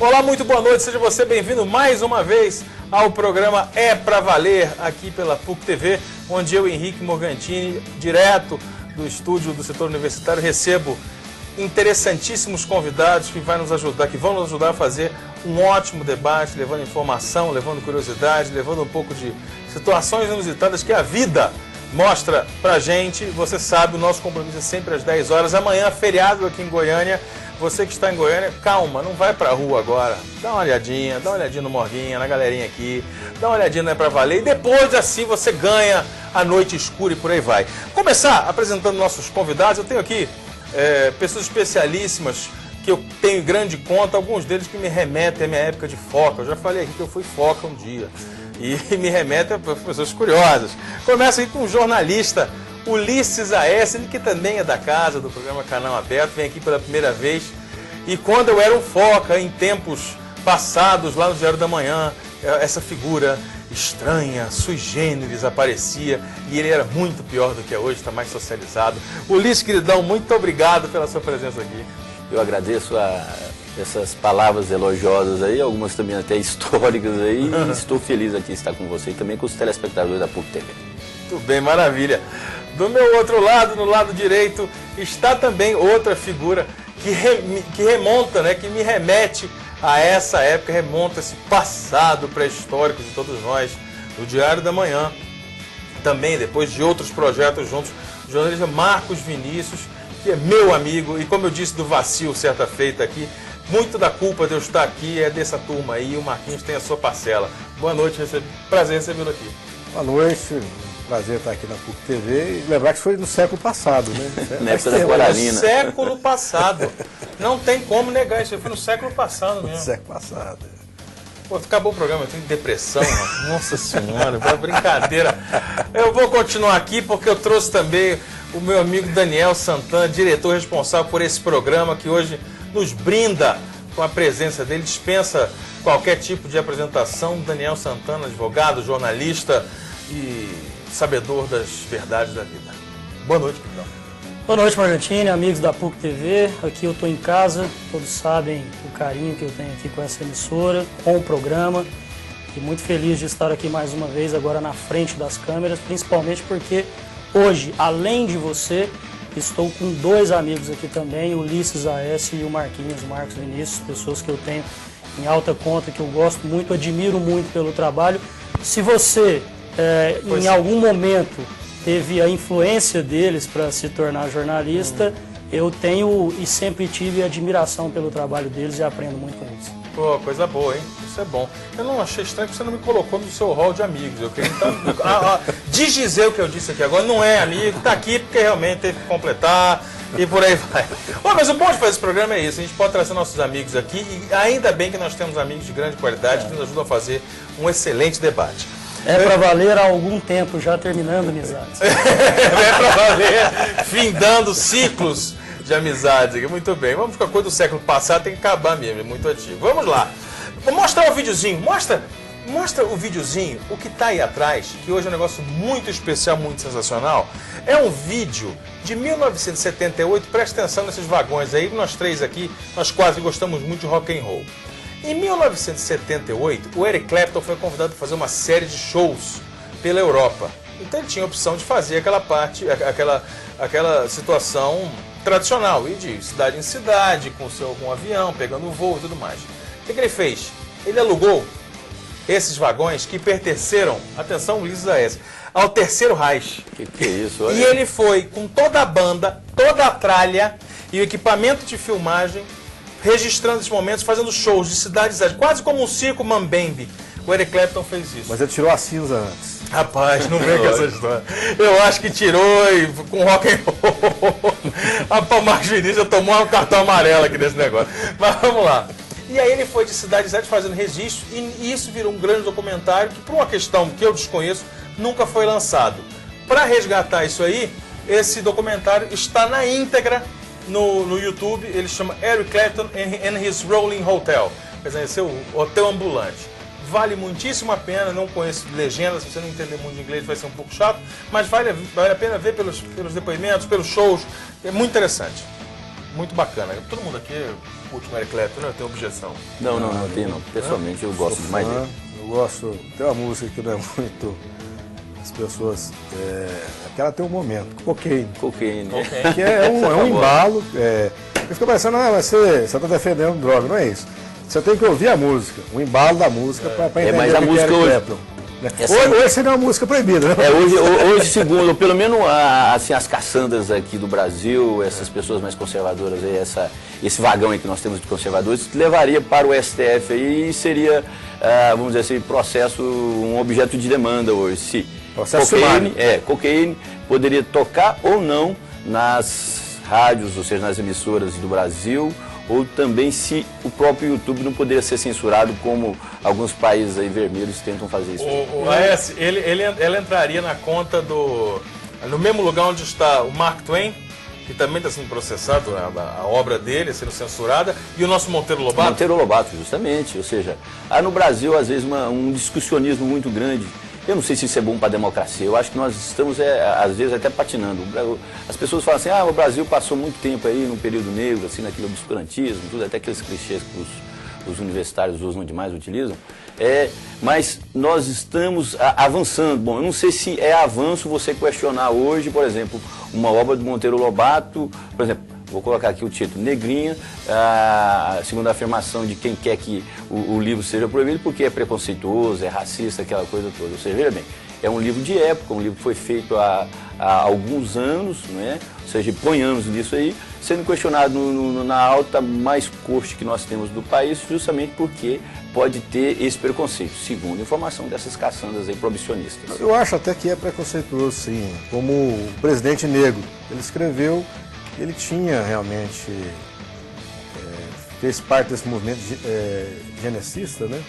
Olá, muito boa noite, seja você bem-vindo mais uma vez ao programa É Pra Valer, aqui pela PUC TV, onde eu, Henrique Morgantini, direto do estúdio do setor universitário, recebo interessantíssimos convidados que vão nos ajudar a fazer um ótimo debate, levando informação, levando curiosidade, levando um pouco de situações inusitadas que a vida mostra pra gente. Você sabe, o nosso compromisso é sempre às 10 horas. Amanhã, feriado aqui em Goiânia. Você que está em Goiânia, calma, não vai pra rua agora. Dá uma olhadinha no Morguinha, na galerinha aqui. Dá uma olhadinha no É Pra Valer. E depois, assim, você ganha a noite escura e por aí vai. Começar apresentando nossos convidados. Eu tenho aqui pessoas especialíssimas que eu tenho grande conta. Alguns deles que me remetem à minha época de foca. Eu já falei aqui que eu fui foca um dia. E me remetem a pessoas curiosas. Começa aqui com um jornalista, Ulisses A.S., ele que também é da casa, do programa Canal Aberto, vem aqui pela primeira vez. E quando eu era um foca, em tempos passados, lá no Diário da Manhã, essa figura estranha, sui generis, aparecia, e ele era muito pior do que é hoje, está mais socializado. Ulisses, queridão, muito obrigado pela sua presença aqui. Eu agradeço essas palavras elogiosas aí, algumas também até históricas aí, e estou feliz aqui de estar com você e também com os telespectadores da PUC TV. Muito bem, maravilha. Do meu outro lado, no lado direito, está também outra figura que remonta, né, que me remete a essa época, remonta esse passado pré-histórico de todos nós, do Diário da Manhã. Também, depois de outros projetos juntos, o jornalista Marcos Vinícius, que é meu amigo, e como eu disse do vacilo certa feita aqui, muito da culpa de eu estar aqui é dessa turma aí, e o Marquinhos tem a sua parcela. Boa noite, prazer recebê-lo aqui. Boa noite. Prazer estar aqui na PUC TV e lembrar que foi no século passado, né? Na época da Guararina. No século passado. Não tem como negar isso, foi no século passado mesmo. No século passado. Pô, acabou o programa, eu tenho depressão, mano. Nossa senhora, foi uma brincadeira. Eu vou continuar aqui porque eu trouxe também o meu amigo Daniel Santana, diretor responsável por esse programa, que hoje nos brinda com a presença dele, dispensa qualquer tipo de apresentação. Daniel Santana, advogado, jornalista e sabedor das verdades da vida. Boa noite, Pedro. Boa noite, Morgantini, amigos da PUC TV. Aqui eu estou em casa, todos sabem o carinho que eu tenho aqui com essa emissora, com o programa. E muito feliz de estar aqui mais uma vez, agora na frente das câmeras, principalmente porque hoje, além de você, estou com dois amigos aqui também, o Ulisses A.S. e o Marcos Vinícius, pessoas que eu tenho em alta conta, que eu gosto muito, admiro muito pelo trabalho. Se você em algum momento teve a influência deles para se tornar jornalista, eu tenho e sempre tive admiração pelo trabalho deles e aprendo muito com eles. Pô, coisa boa, hein? Isso é bom. Eu não achei estranho que você não me colocou no seu hall de amigos. Eu queria então desdizer o que eu disse aqui agora. Não é amigo, tá aqui porque realmente teve que completar e por aí vai. Bom, mas o bom de fazer esse programa é isso. A gente pode trazer nossos amigos aqui e ainda bem que nós temos amigos de grande qualidade que nos ajudam a fazer um excelente debate. É pra valer há algum tempo, já terminando amizades. É pra valer, findando ciclos de amizades. Muito bem, vamos com a coisa do século passado, tem que acabar mesmo, é muito antigo. Vamos lá, vou mostrar o videozinho, mostra o videozinho, o que tá aí atrás, que hoje é um negócio muito especial, muito sensacional. É um vídeo de 1978, presta atenção nesses vagões aí, nós três aqui, nós quase gostamos muito de rock and roll. Em 1978, o Eric Clapton foi convidado para fazer uma série de shows pela Europa. Então ele tinha a opção de fazer aquela situação tradicional, ir de cidade em cidade, com um avião, pegando voo e tudo mais. O que ele fez? Ele alugou esses vagões que pertenceram, atenção, Ulisses A.S., ao Terceiro Reich. Que é isso? Olha. E ele foi com toda a banda, toda a tralha e o equipamento de filmagem, registrando esses momentos, fazendo shows de cidade em cidade, quase como um circo Mambembe. O Eric Clapton fez isso. Mas ele tirou a cinza antes. Rapaz, não vem com essa história. Eu acho que tirou e com rock and roll. Rapaz, o Marcos Vinícius já tomou um cartão amarelo aqui nesse negócio. Mas vamos lá. E aí ele foi de cidade em cidade fazendo registro e isso virou um grande documentário que, por uma questão que eu desconheço, nunca foi lançado. Para resgatar isso aí, esse documentário está na íntegra no YouTube. Ele chama Eric Clapton and His Rolling Hotel. Quer dizer, esse é o hotel ambulante. Vale muitíssimo a pena, não conheço legendas, se você não entender muito de inglês vai ser um pouco chato, mas vale a pena ver pelos depoimentos, pelos shows, é muito interessante. muito bacana. Todo mundo aqui curte o Eric Clapton, não tem objeção. Não tem não. Pessoalmente eu gosto demais dele. Eu gosto, tem uma música que não é muito... As pessoas... Aquela tem um momento, Cocaine. Cocaine. Que é um embalo. Fica parecendo, você está defendendo droga, não é isso. Você tem que ouvir a música, o embalo da música, para entender mas a música hoje... Hoje seria uma música proibida, né? Hoje, segundo, pelo menos assim, as caçandas aqui do Brasil, essas pessoas mais conservadoras, aí, esse vagão aí que nós temos de conservadores, levaria para o STF aí e seria, vamos dizer assim, processo, um objeto de demanda hoje. Se cocaine poderia tocar ou não nas rádios, ou seja, nas emissoras do Brasil, ou também se o próprio YouTube não poderia ser censurado, como alguns países aí vermelhos tentam fazer isso. O AS, ela entraria na conta no mesmo lugar onde está o Mark Twain, que também está sendo processado, a obra dele sendo censurada, e o nosso Monteiro Lobato? Monteiro Lobato, justamente. Ou seja, há no Brasil, às vezes, um discussionismo muito grande. Eu não sei se isso é bom para a democracia. Eu acho que nós estamos, às vezes, até patinando. As pessoas falam assim, o Brasil passou muito tempo aí num período negro, assim, naquele obscurantismo, tudo, até aqueles clichês que os universitários usam demais, utilizam. Mas nós estamos avançando. Bom, eu não sei se é avanço você questionar hoje, por exemplo, uma obra do Monteiro Lobato, por exemplo, vou colocar aqui o título, Negrinha, segundo a afirmação de quem quer que o livro seja proibido, porque é preconceituoso, é racista, aquela coisa toda. Ou seja, veja bem, é um livro de época, um livro que foi feito há alguns anos, né? Ou seja, põe anos nisso aí, sendo questionado na alta mais corte que nós temos do país, justamente porque pode ter esse preconceito, segundo a informação dessas caçandas aí proibicionistas. Eu acho até que é preconceituoso, sim. Como o Presidente Negro, ele escreveu, ele tinha realmente, fez parte desse movimento genecista, né?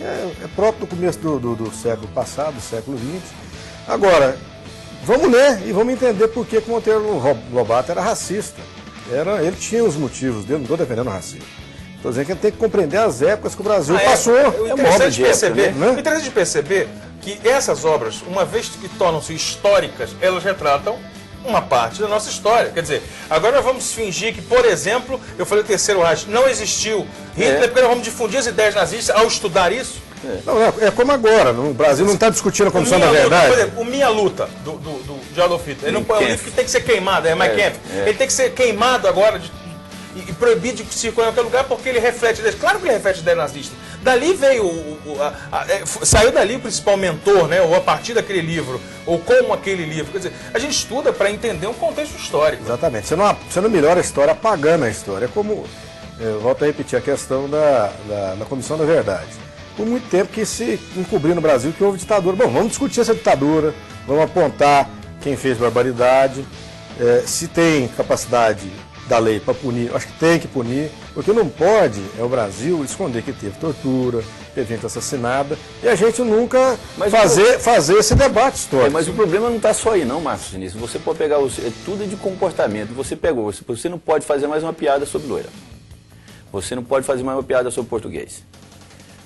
É próprio do começo do século passado, do século XX. Agora, vamos ler e vamos entender por que o Monteiro Lobato era racista. Ele tinha os motivos dele, não estou defendendo o racismo. Estou dizendo que ele tem que compreender as épocas que o Brasil passou. O interessante de perceber que essas obras, uma vez que tornam-se históricas, elas retratam uma parte da nossa história. Quer dizer, agora nós vamos fingir que, por exemplo, eu falei o Terceiro Reich, não existiu Hitler, porque nós vamos difundir as ideias nazistas ao estudar isso. Não, é como agora, o Brasil não está discutindo a Comissão da Verdade. Por exemplo, o Minha Luta, de Adolf Hitler, ele não é um livro que tem que ser queimado, Mein Kampf. Ele tem que ser queimado agora e proibido de circular em qualquer lugar, porque ele reflete ideias. Claro que ele reflete ideias nazistas. Dali veio, saiu dali o principal mentor, né? Ou a partir daquele livro, ou como aquele livro. Quer dizer, a gente estuda para entender um contexto histórico. Exatamente. Você não melhora a história apagando a história. É como, eu volto a repetir a questão da Comissão da Verdade. Por muito tempo que se encobriu no Brasil que houve ditadura. Bom, vamos discutir essa ditadura, vamos apontar quem fez barbaridade, se tem capacidade da lei para punir, acho que tem que punir. O que não pode é o Brasil esconder que teve tortura, teve gente assassinada, e a gente nunca fazer esse debate histórico. Mas o problema não está só aí não, Márcio Diniz. Você pode pegar, tudo é de comportamento, você não pode fazer mais uma piada sobre loira. Você não pode fazer mais uma piada sobre português.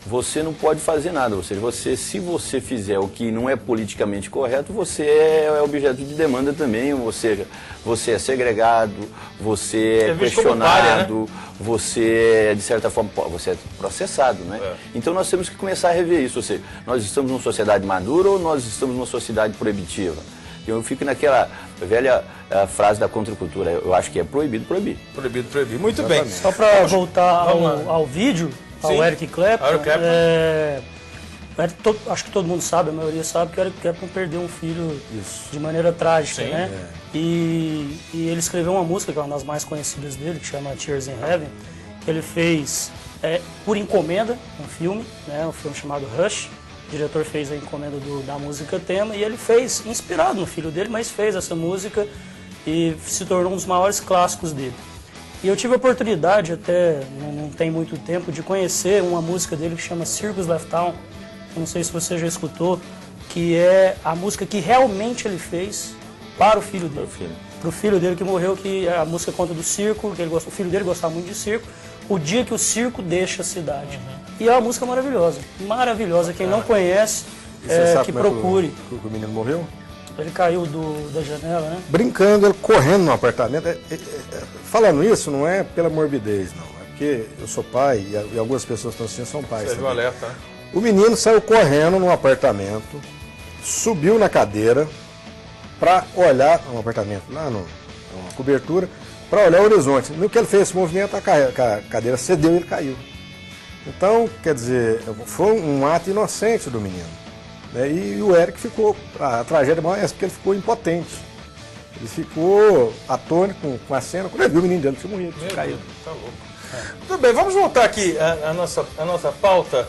Você não pode fazer nada, ou seja, se você fizer o que não é politicamente correto, você é objeto de demanda também, ou seja, você é segregado, você é questionado, você é, de certa forma, você é processado, né? Então nós temos que começar a rever isso, ou seja, nós estamos numa sociedade madura ou nós estamos numa sociedade proibitiva? Eu fico naquela velha frase da contracultura, eu acho que é proibido proibir. Proibido proibir, muito bem. Só para voltar ao vídeo, ao Eric Clapton, acho que todo mundo sabe, a maioria sabe que o Eric Clapton perdeu um filho de maneira trágica, né? E ele escreveu uma música que é uma das mais conhecidas dele, que chama Tears in Heaven, que ele fez por encomenda, um filme chamado Rush. O diretor fez a encomenda da música tema e ele fez, inspirado no filho dele, mas fez essa música e se tornou um dos maiores clássicos dele. E eu tive a oportunidade, até não tem muito tempo, de conhecer uma música dele que chama Circus Left Town. Eu não sei se você já escutou, que é a música que realmente ele fez para o filho dele. Para o filho dele que morreu, que a música conta do circo, que o filho dele gostava muito de circo, o dia que o circo deixa a cidade. E é uma música maravilhosa, maravilhosa. Quem não conhece, que procure. O menino morreu? Ele caiu da janela, né? Brincando, ele correndo no apartamento. Falando isso, não é pela morbidez, não. É porque eu sou pai e algumas pessoas que estão assistindo são pais. Você viu o alerta, né? O menino saiu correndo no apartamento, subiu na cadeira para olhar um apartamento lá numa cobertura, para olhar o horizonte. No que ele fez esse movimento, a cadeira cedeu e ele caiu. Então, quer dizer, foi um ato inocente do menino. Né? E o Eric ficou, a tragédia maior é essa, porque ele ficou impotente. Ele ficou atônito com a cena, quando ele viu o menino dele tinha morrido, tinha caído. Tá louco. Tudo bem, vamos voltar aqui à nossa pauta.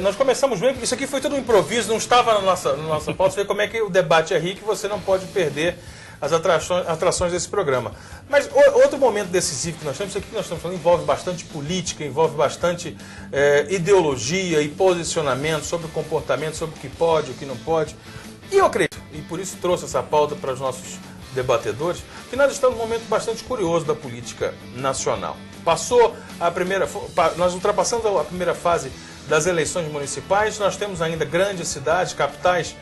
Nós começamos bem, isso aqui foi tudo um improviso, não estava na nossa pauta. Você vê como é que o debate é rico e você não pode perder as atrações desse programa. Mas outro momento decisivo que nós temos, isso aqui que nós estamos falando, envolve bastante política, envolve bastante ideologia e posicionamento sobre o comportamento, sobre o que pode, o que não pode. E eu acredito, e por isso trouxe essa pauta para os nossos debatedores, que nós estamos num momento bastante curioso da política nacional. Nós ultrapassamos a primeira fase das eleições municipais, nós temos ainda grandes cidades, capitais,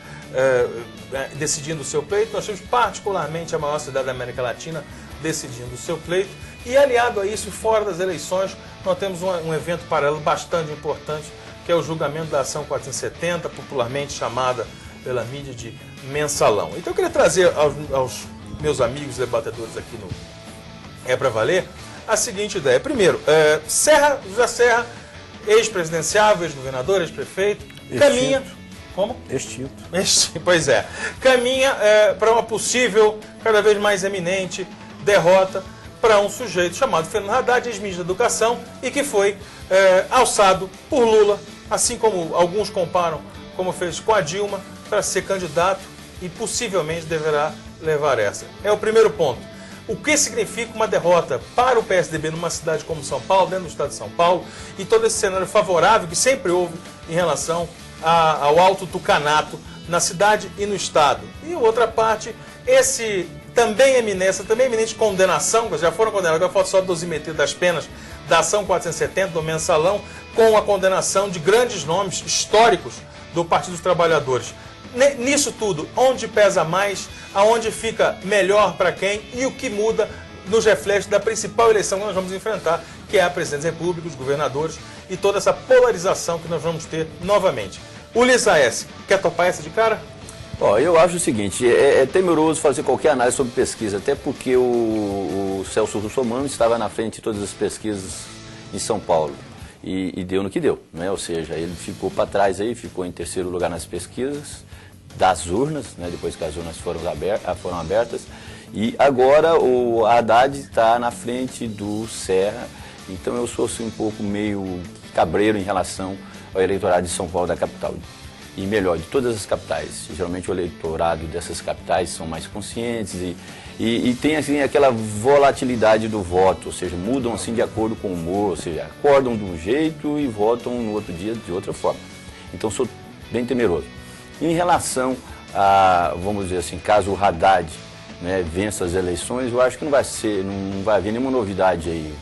decidindo o seu pleito. Nós temos particularmente a maior cidade da América Latina decidindo o seu pleito. E aliado a isso, fora das eleições, nós temos um evento paralelo bastante importante, que é o julgamento da Ação 470, popularmente chamada pela mídia de Mensalão. Então eu queria trazer aos meus amigos debatedores aqui no É Pra Valer a seguinte ideia. Primeiro, José Serra, ex-presidenciável, ex-governador, ex-prefeito, caminha... Como? Extinto. Pois é. Caminha para uma possível, cada vez mais eminente, derrota para um sujeito chamado Fernando Haddad, ex-ministro da Educação, e que foi alçado por Lula, assim como alguns comparam, como fez com a Dilma, para ser candidato e possivelmente deverá levar essa. É o primeiro ponto. O que significa uma derrota para o PSDB numa cidade como São Paulo, dentro do estado de São Paulo, e todo esse cenário favorável que sempre houve em relação ao Alto Tucanato na cidade e no estado. E outra parte, essa também eminente condenação, já foram condenados, agora falta só dosimetria das penas da Ação 470 do Mensalão, com a condenação de grandes nomes históricos do Partido dos Trabalhadores. Nisso tudo, onde pesa mais, aonde fica melhor para quem e o que muda nos reflexos da principal eleição que nós vamos enfrentar, que é a presidência da República, os governadores e toda essa polarização que nós vamos ter novamente. Ulisses Aécio, quer topar essa de cara? Eu acho o seguinte, é temeroso fazer qualquer análise sobre pesquisa, até porque o Celso Russomano estava na frente de todas as pesquisas em São Paulo. E deu no que deu, né? Ou seja, ele ficou para trás aí, ficou em terceiro lugar nas pesquisas das urnas, né? Depois que as urnas foram abertas. E agora o Haddad está na frente do Serra, então eu sou assim, um pouco meio cabreiro em relação ao eleitorado de São Paulo, da capital. E melhor, de todas as capitais. Geralmente o eleitorado dessas capitais são mais conscientes e tem assim, aquela volatilidade do voto, ou seja, mudam assim de acordo com o humor, ou seja, acordam de um jeito e votam no outro dia de outra forma. Então sou bem temeroso. Em relação a, vamos dizer assim, caso o Haddad, né, vença as eleições, eu acho que não vai haver nenhuma novidade aí.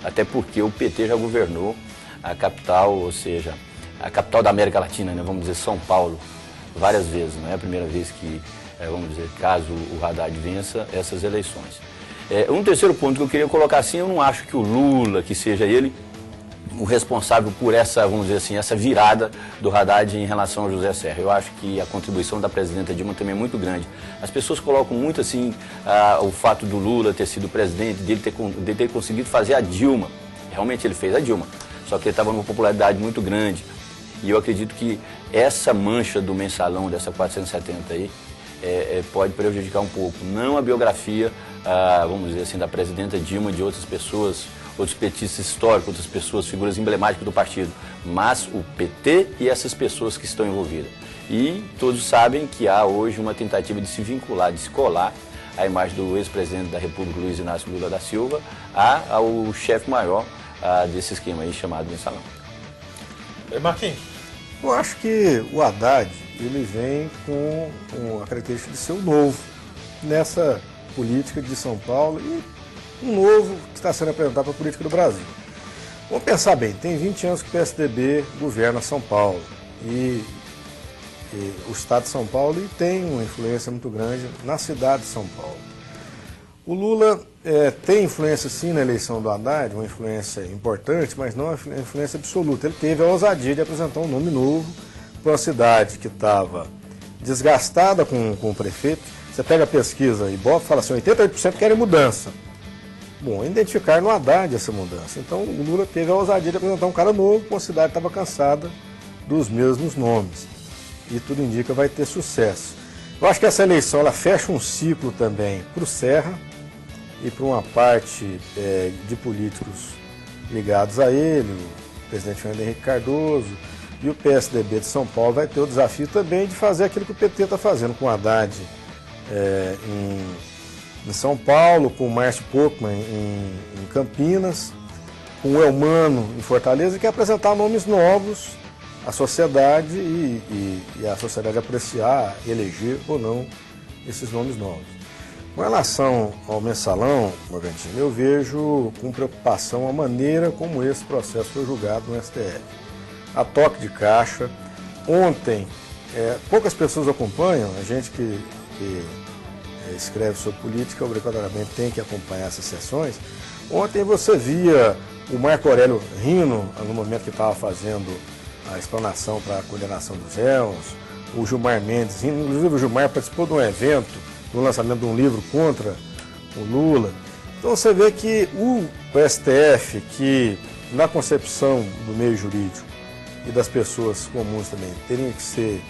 Até porque o PT já governou a capital, ou seja, a capital da América Latina, né, vamos dizer, São Paulo, várias vezes. Não é a primeira vez que, vamos dizer, caso o Haddad vença essas eleições. Um terceiro ponto que eu queria colocar assim, eu não acho que o Lula, que seja ele, o responsável por essa, vamos dizer assim, essa virada do Haddad em relação ao José Serra. Eu acho que a contribuição da presidenta Dilma também é muito grande. As pessoas colocam muito assim o fato do Lula ter sido presidente, dele ter conseguido fazer a Dilma. Realmente ele fez a Dilma, só que ele estava numa popularidade muito grande. E eu acredito que essa mancha do Mensalão, dessa 470 aí, pode prejudicar um pouco. Não a biografia, vamos dizer assim, da presidenta Dilma, de outras pessoas, outros petistas históricos, outras pessoas, figuras emblemáticas do partido, mas o PT e essas pessoas que estão envolvidas. E todos sabem que há hoje uma tentativa de se vincular, de se colar a imagem do ex-presidente da República, Luiz Inácio Lula da Silva, ao chefe maior desse esquema aí chamado Mensalão. Marquinhos? Eu acho que o Haddad, ele vem com a característica de ser o novo nessa política de São Paulo e um novo que está sendo apresentado para a política do Brasil. Vamos pensar bem, tem 20 anos que o PSDB governa São Paulo e o estado de São Paulo e tem uma influência muito grande na cidade de São Paulo. O Lula tem influência sim na eleição do Haddad, uma influência importante, mas não uma influência absoluta. Ele teve a ousadia de apresentar um nome novo para uma cidade que estava desgastada com o prefeito. Você pega a pesquisa e bota e fala assim, 88% querem mudança. Bom, identificar no Haddad essa mudança. Então o Lula teve a ousadia de apresentar um cara novo, com a cidade estava cansada dos mesmos nomes. E tudo indica que vai ter sucesso. Eu acho que essa eleição ela fecha um ciclo também para o Serra e para uma parte de políticos ligados a ele, o presidente Fernando Henrique Cardoso e o PSDB de São Paulo vai ter o desafio também de fazer aquilo que o PT está fazendo com o Haddad em São Paulo, com o Márcio Pocman em Campinas, com o Elmano em Fortaleza, que é apresentar nomes novos à sociedade e a sociedade apreciar, eleger ou não esses nomes novos. Com relação ao mensalão, Morgantini, eu vejo com preocupação a maneira como esse processo foi julgado no STF. A toque de caixa. Ontem, poucas pessoas acompanham, a gente que escreve sobre política obrigatoriamente tem que acompanhar essas sessões. Ontem você via o Marco Aurélio rindo no momento que estava fazendo a explanação para a condenação dos réus, o Gilmar Mendes rindo, inclusive o Gilmar participou de um evento, no lançamento de um livro contra o Lula. Então você vê que o STF, que na concepção do meio jurídico e das pessoas comuns também, teria que ser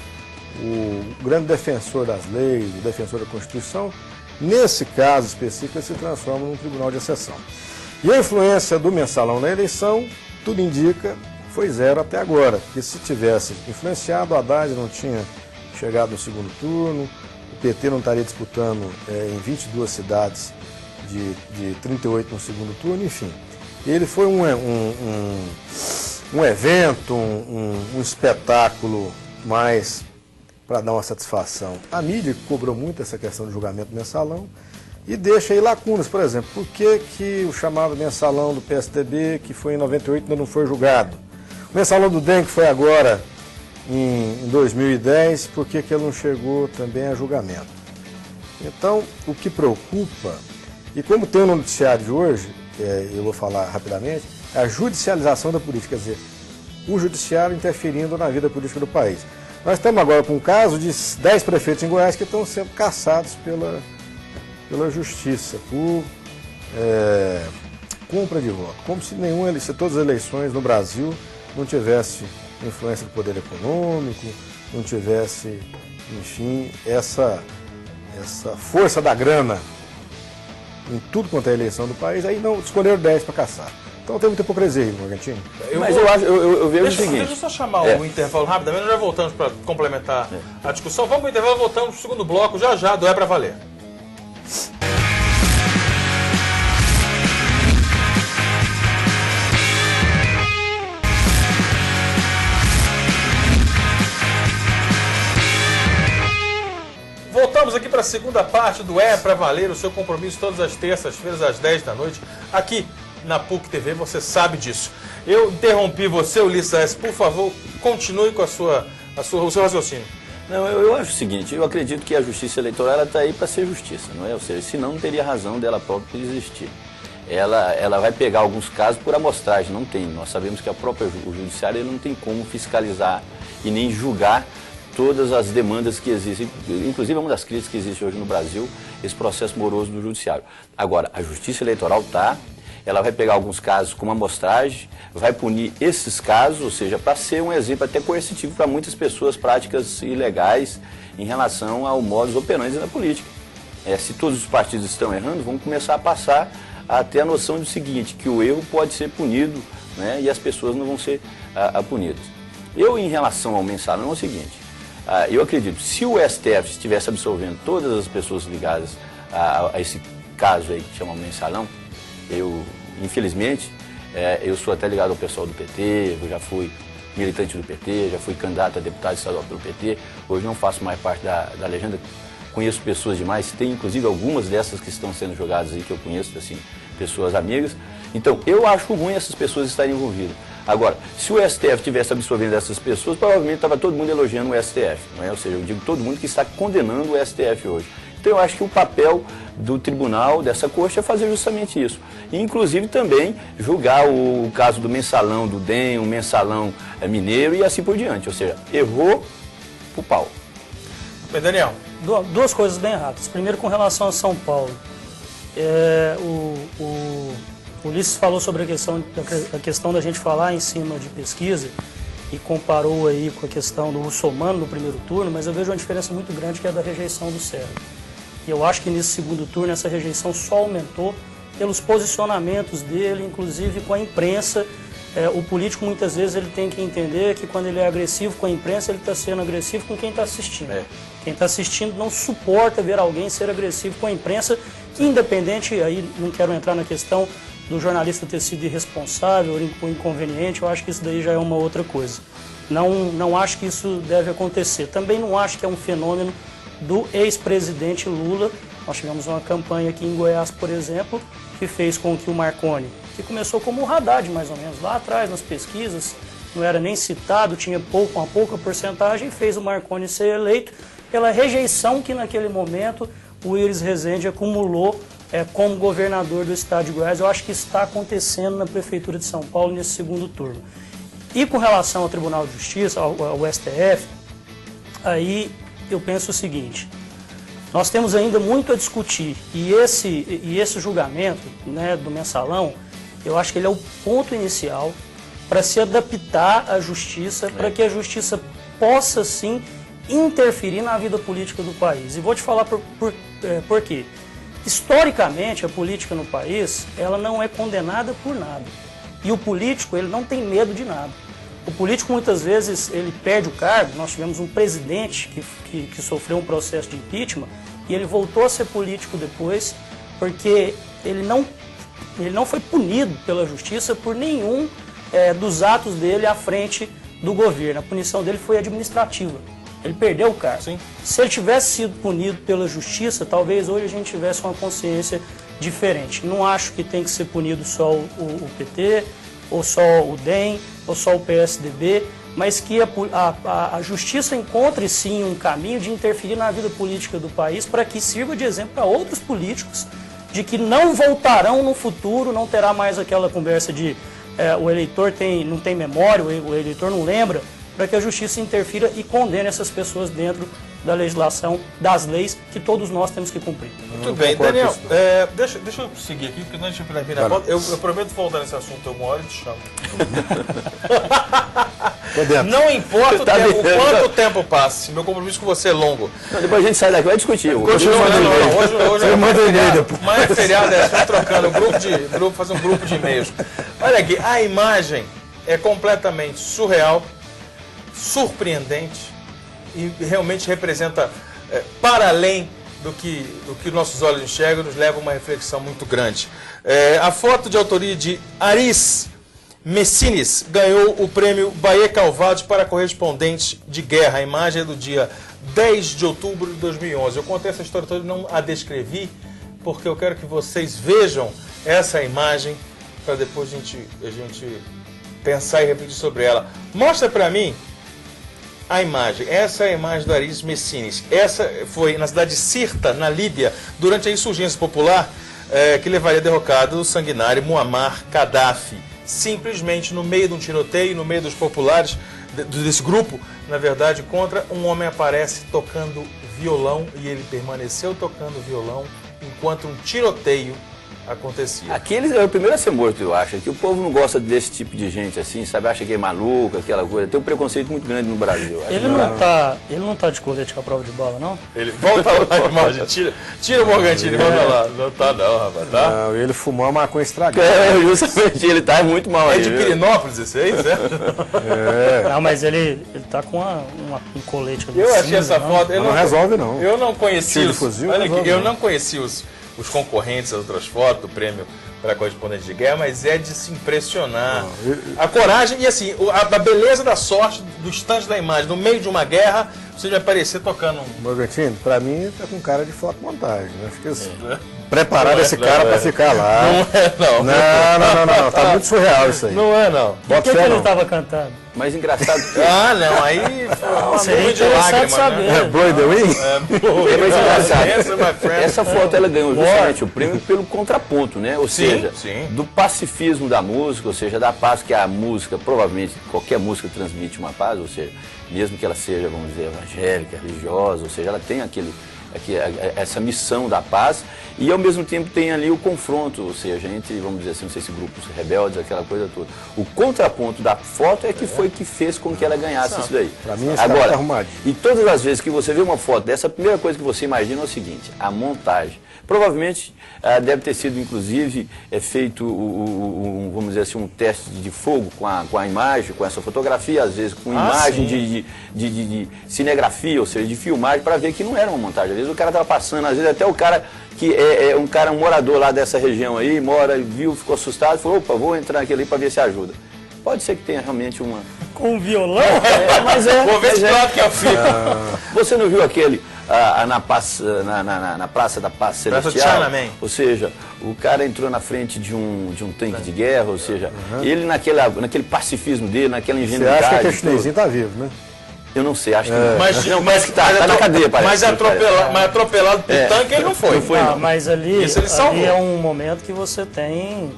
o grande defensor das leis, o defensor da Constituição, nesse caso específico ele se transforma num tribunal de exceção. E a influência do mensalão na eleição, tudo indica, foi zero até agora, porque se tivesse influenciado, o Haddad não tinha chegado no segundo turno, o PT não estaria disputando em 22 cidades de 38 no segundo turno, enfim. Ele foi um evento, um espetáculo mais para dar uma satisfação. A mídia cobrou muito essa questão do julgamento mensalão e deixa aí lacunas, por exemplo, por que o chamado mensalão do PSDB, que foi em 98, ainda não foi julgado? O mensalão do DEM, que foi agora em 2010, por que ele não chegou também a julgamento? Então, o que preocupa, e como tem no noticiário de hoje, eu vou falar rapidamente, é a judicialização da política, quer dizer, o judiciário interferindo na vida política do país. Nós estamos agora com um caso de 10 prefeitos em Goiás que estão sendo caçados pela justiça por compra de voto, como se todas as eleições no Brasil não tivesse influência do poder econômico, não tivesse, enfim, essa força da grana em tudo quanto é eleição do país, aí não escolheram 10 para caçar. Então tem muita hipocrisia aí, Morgantini. Eu vejo o seguinte. Deixa eu só chamar o intervalo rapidamente, nós já voltamos para complementar a discussão. Vamos para o intervalo, voltamos para o segundo bloco, já do É Pra Valer. Voltamos aqui para a segunda parte do É Pra Valer, o seu compromisso todas as terças-feiras às 10 da noite, aqui na PUC TV, você sabe disso. Eu interrompi você, Ulisses, por favor, continue com o seu raciocínio. Não, eu acho o seguinte, eu acredito que a justiça eleitoral está aí para ser justiça, não é? Ou seja, senão não teria razão dela própria existir. Ela vai pegar alguns casos por amostragem, não tem. Nós sabemos que o judiciário ele não tem como fiscalizar e nem julgar todas as demandas que existem, inclusive uma das críticas que existe hoje no Brasil, esse processo moroso do judiciário. Agora, a justiça eleitoral ela vai pegar alguns casos como amostragem, vai punir esses casos, ou seja, para ser um exemplo até coercitivo para muitas pessoas, práticas ilegais em relação ao modus operandi da política. Se todos os partidos estão errando, vamos começar a passar a ter a noção do seguinte, que o erro pode ser punido, né, e as pessoas não vão ser punidas. Em relação ao mensalão, é o seguinte, eu acredito, se o STF estivesse absolvendo todas as pessoas ligadas a esse caso aí que chama mensalão, infelizmente, eu sou até ligado ao pessoal do PT, eu já fui militante do PT, já fui candidato a deputado estadual pelo PT, hoje não faço mais parte da legenda, conheço pessoas demais, tem inclusive algumas dessas que estão sendo jogadas aí que eu conheço, assim, pessoas amigas. Então, eu acho ruim essas pessoas estarem envolvidas. Agora, se o STF tivesse absorvendo essas pessoas, provavelmente estava todo mundo elogiando o STF. Não é? Ou seja, eu digo todo mundo que está condenando o STF hoje. Então, eu acho que o papel do tribunal, dessa corte, é fazer justamente isso. E, inclusive, também julgar o caso do mensalão do DEM, o mensalão mineiro e assim por diante. Ou seja, errou o pau. Bem, Daniel. Duas coisas bem rápidas. Primeiro, com relação a São Paulo. O Ulisses falou sobre a questão da gente falar em cima de pesquisa e comparou aí com a questão do russomano no primeiro turno, mas eu vejo uma diferença muito grande que é da rejeição do Serra. E eu acho que nesse segundo turno essa rejeição só aumentou pelos posicionamentos dele, inclusive com a imprensa. O político muitas vezes ele tem que entender que quando ele é agressivo com a imprensa, ele está sendo agressivo com quem está assistindo. Quem está assistindo não suporta ver alguém ser agressivo com a imprensa, independente, aí não quero entrar na questão do jornalista ter sido irresponsável ou inconveniente, eu acho que isso daí já é uma outra coisa. Não acho que isso deve acontecer. Também não acho que é um fenômeno do ex-presidente Lula. Nós tivemos uma campanha aqui em Goiás, por exemplo, que fez com que o Marconi, que começou como o Haddad, mais ou menos, lá atrás nas pesquisas, não era nem citado, tinha uma pouca porcentagem, fez o Marconi ser eleito pela rejeição que naquele momento o Iris Rezende acumulou como governador do estado de Goiás. Eu acho que isso está acontecendo na Prefeitura de São Paulo nesse segundo turno. E com relação ao Tribunal de Justiça, ao STF, aí eu penso o seguinte: nós temos ainda muito a discutir e esse julgamento, né, do mensalão, eu acho que ele é o ponto inicial para se adaptar à justiça, para que a justiça possa sim interferir na vida política do país. E vou te falar por quê. Historicamente, a política no país, ela não é condenada por nada. E o político, ele não tem medo de nada. O político, muitas vezes, ele perde o cargo. Nós tivemos um presidente que sofreu um processo de impeachment e ele voltou a ser político depois porque ele não foi punido pela justiça por nenhum dos atos dele à frente do governo. A punição dele foi administrativa. Ele perdeu o cargo. Sim. Se ele tivesse sido punido pela justiça, talvez hoje a gente tivesse uma consciência diferente. Não acho que tem que ser punido só o PT, ou só o DEM, ou só o PSDB, mas que a justiça encontre sim um caminho de interferir na vida política do país para que sirva de exemplo para outros políticos de que não voltarão no futuro, não terá mais aquela conversa de o eleitor não tem memória, o eleitor não lembra, para que a justiça interfira e condene essas pessoas dentro da legislação, das leis que todos nós temos que cumprir. Muito bem, Daniel, deixa eu seguir aqui, porque antes de terminar a pauta, eu prometo voltar nesse assunto alguma hora e te chamo. Não importa o quanto tempo passe, meu compromisso com você é longo. Não, depois a gente sai daqui e vai discutir. Hoje amanhã é feriado, estamos trocando fazer um grupo de e-mails. Olha aqui, a imagem é completamente surreal, surpreendente e realmente representa, para além do que nossos olhos enxergam, nos leva a uma reflexão muito grande. A foto de autoria de Aris Messinis ganhou o prêmio Bahia Calvados para correspondente de guerra. A imagem é do dia 10 de outubro de 2011. Eu contei essa história toda e não a descrevi, porque eu quero que vocês vejam essa imagem para depois a gente pensar e refletir sobre ela. Mostra para mim a imagem. Essa é a imagem do Aris Messinis. Essa foi na cidade de Sirta, na Líbia, durante a insurgência popular que levaria a derrocada do sanguinário Muammar Gaddafi. Simplesmente no meio de um tiroteio, no meio dos populares, desse grupo, na verdade, contra, um homem aparece tocando violão e ele permaneceu tocando violão enquanto um tiroteio acontecia. Aquele é o primeiro a ser morto, eu acho. Que o povo não gosta desse tipo de gente assim, sabe? Acha que é maluco, aquela coisa. Tem um preconceito muito grande no Brasil. Ele não tá de colete com a prova de bala, não? Ele volta lá, imagem. Tira o Morgantini, volta lá. Não tá não, rapaz, tá? Não, ele fumou uma maconha estragada. Justamente, ele tá muito mal aí. É de Pirinópolis esse aí, certo? Não, mas ele tá com um colete. Eu achei essa foto... Não resolve, não. Eu não conheci fuzil, olha resolve, aqui, eu não. não conheci os concorrentes, as outras fotos do prêmio para correspondente de guerra, mas é de se impressionar. A coragem e assim, a beleza da sorte do instante da imagem, no meio de uma guerra, você vai aparecer tocando um... Morgantini, pra mim, tá com cara de fotomontagem, né? Acho que eles prepararam esse cara pra ficar lá. Não. Tá muito surreal isso aí. Não é, não. Por que ele estava cantando? Mas engraçado que... Não, aí foi Seria uma de interessante lágrimas, saber. né? Blow the Wind? mas engraçado. Answer, my friend. Essa foto ela ganhou justamente o prêmio pelo contraponto, né? Ou Sim, seja, sim. do pacifismo da música, ou seja, da paz que a música, provavelmente qualquer música transmite uma paz, ou seja, mesmo que ela seja, vamos dizer, evangélica, religiosa, ou seja, ela tem essa missão da paz e ao mesmo tempo tem ali o confronto, ou seja, entre, vamos dizer assim, não sei se grupos rebeldes, aquela coisa toda. O contraponto da foto é que foi que fez com que ela ganhasse isso daí. Pra mim, esse cara tá arrumadinho. E todas as vezes que você vê uma foto dessa, a primeira coisa que você imagina é o seguinte, a montagem. Provavelmente deve ter sido, inclusive, feito, vamos dizer assim, um teste de fogo com a imagem, com essa fotografia, às vezes com imagem de cinegrafia, ou seja, de filmagem, para ver que não era uma montagem. Às vezes o cara estava passando, às vezes até o cara que um morador lá dessa região aí, viu, ficou assustado, falou, opa, vou entrar aqui ali para ver se ajuda. Pode ser que tenha realmente uma... Com um violão? Vou ver se que eu fico. Você não viu aquele na Praça da Paz Celestial? Ou seja, o cara entrou na frente de um tanque de guerra, ou seja, ele naquele pacifismo dele, naquela ingenuidade... Você acha que aquele chinesinho tá vivo, né? Eu não sei, acho que não. Mas tá na cadeia, parece. Mas atropelado por tanque ele não foi. Não. Mas ali salvou. É um momento que você tem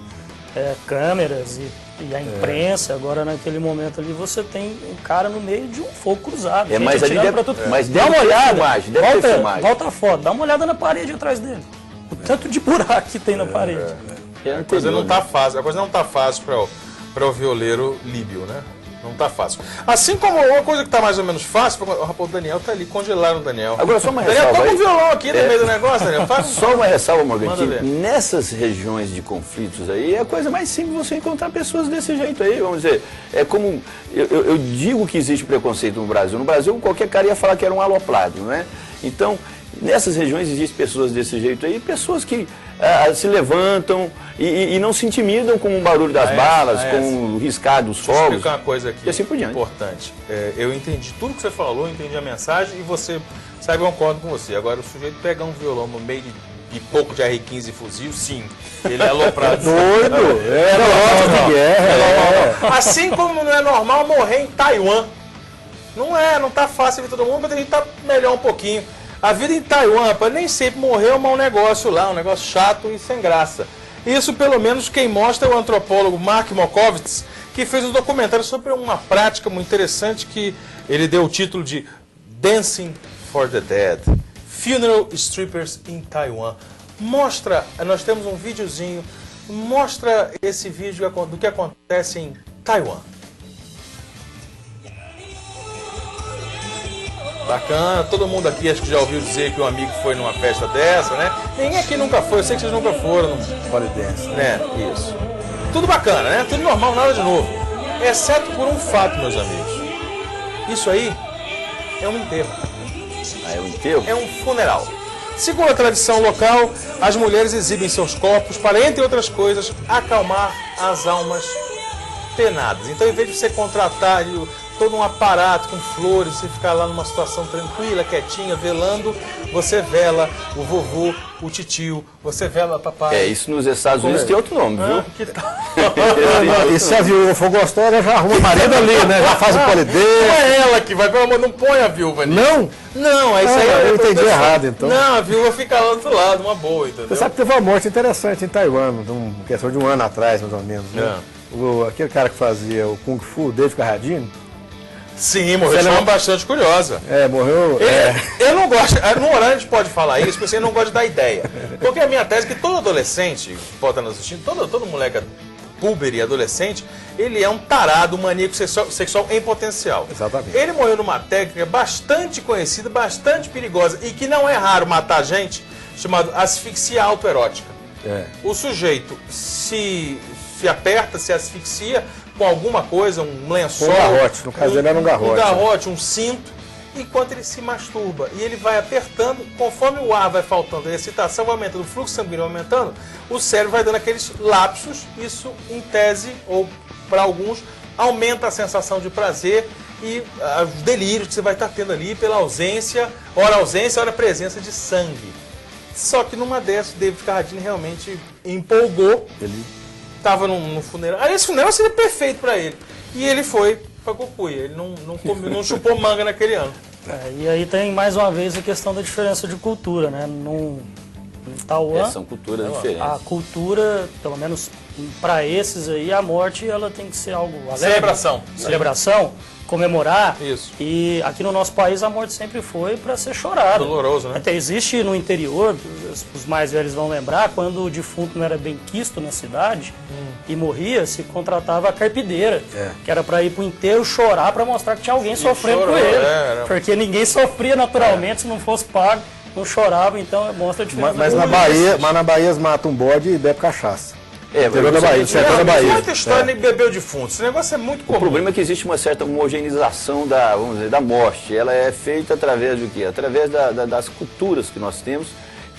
câmeras e a imprensa. Agora, naquele momento ali, você tem um cara no meio de um fogo cruzado. Mas ali deve, mas dá uma olhada, filmagem. volta a foto, dá uma olhada na parede atrás dele. O tanto de buraco que tem na parede. A coisa não tá fácil. A coisa não tá fácil para o violeiro líbio, né? Não tá fácil. Assim como uma coisa que tá mais ou menos fácil, o Daniel tá ali, congelaram o Daniel. Agora só uma Daniel, ressalva. toca um violão aqui no meio do negócio, Daniel. Só uma ressalva, Morgantini. Nessas regiões de conflitos aí, é a coisa mais simples você encontrar pessoas desse jeito aí, vamos dizer. É como, eu digo que existe preconceito no Brasil. No Brasil, qualquer cara ia falar que era um aloprado, não é? Então, nessas regiões existem pessoas desse jeito aí, pessoas que se levantam e não se intimidam com o barulho das balas, com o riscar dos fogos. Vou explicar uma coisa aqui e assim por diante. Importante. Eu entendi tudo que você falou, entendi a mensagem e você sabe, eu concordo com você. Agora, o sujeito pegar um violão no meio de pouco de R15 e fuzil, sim, ele é aloprado. Doido! É de guerra. Assim como não é normal morrer em Taiwan. Não tá fácil ver todo mundo, mas a gente tá melhor um pouquinho. A vida em Taiwan, rapaz, nem sempre morreu é um negócio lá, um negócio chato e sem graça. Isso, pelo menos, quem mostra é o antropólogo Mark Mokovitz, que fez um documentário sobre uma prática muito interessante que ele deu o título de Dancing for the Dead, Funeral Strippers in Taiwan. Mostra, nós temos um videozinho, mostra esse vídeo do que acontece em Taiwan. Bacana, todo mundo aqui acho que já ouviu dizer que um amigo foi numa festa dessa, né? Ninguém aqui nunca foi, eu sei que vocês nunca foram. Polidense. Né? Isso. Tudo bacana, né? Tudo normal, nada de novo. Exceto por um fato, meus amigos. Isso aí é um enterro. É um enterro? É um funeral. Segundo a tradição local, as mulheres exibem seus corpos para, entre outras coisas, acalmar as almas penadas. Então, em vez de você contratar todo um aparato com flores, você ficar lá numa situação tranquila, quietinha, velando, você vela o vovô, o titio, você vela o papai. Isso nos Estados Unidos tem outro nome, viu? Que tal? E se a viúva for gostosa, já arruma o marido ali, né? Já faz o polidense. Não é ela que vai, pelo amor, não põe a viúva nisso. Não? Não, isso aí eu entendi errado, então. Não, a viúva fica lá do outro lado, uma boa, entendeu? Você sabe que teve uma morte interessante em Taiwan, questão de um ano atrás, mais ou menos, né? Aquele cara que fazia o Kung Fu, David Carradine. Sim, morreu de forma bastante curiosa. Morreu... Eu não gosto, no horário a gente pode falar isso, porque você não gosta de dar ideia. Porque a minha tese é que todo adolescente, que pode estar nos assistindo, todo moleque puber e adolescente, ele é um tarado, um maníaco sexual em potencial. Exatamente. Ele morreu numa técnica bastante conhecida, bastante perigosa, e que não é raro matar gente, chamado asfixia autoerótica. O sujeito se aperta, se asfixia com alguma coisa, um lençol, um garrote, no caso dele era um garrote. Um garrote, um cinto, enquanto ele se masturba. E ele vai apertando, conforme o ar vai faltando, a excitação vai aumentando, o fluxo sanguíneo vai aumentando, o cérebro vai dando aqueles lapsos, isso em tese, ou para alguns, aumenta a sensação de prazer e os delírios que você vai estar tendo ali pela ausência, ora presença de sangue. Só que numa dessas, David Carradine realmente empolgou. Ele estava no funeral. Aí esse funeral seria perfeito para ele. E ele foi para Cucuia. Ele não chupou manga naquele ano. E aí tem mais uma vez a questão da diferença de cultura, né? Em Taiwan, são culturas diferentes. A cultura, pelo menos para esses aí, a morte ela tem que ser algo alegre. Celebração, comemorar. Isso. E aqui no nosso país a morte sempre foi para ser chorada. Doloroso, né? Até existe no interior, os mais velhos vão lembrar, quando o defunto não era bem quisto na cidade e morria, se contratava a carpideira, que era para ir pro enterro chorar para mostrar que tinha alguém sofrendo com ele. Porque ninguém sofria naturalmente se não fosse pago, não chorava, então mostra a diferença. Mas na Bahia eles matam um bode e bebe cachaça. Interior da Bahia, da Bahia. Muita história nem bebeu defunto. Esse negócio é muito comum. O problema é que existe uma certa homogeneização da morte. Ela é feita através do quê? Através das culturas que nós temos,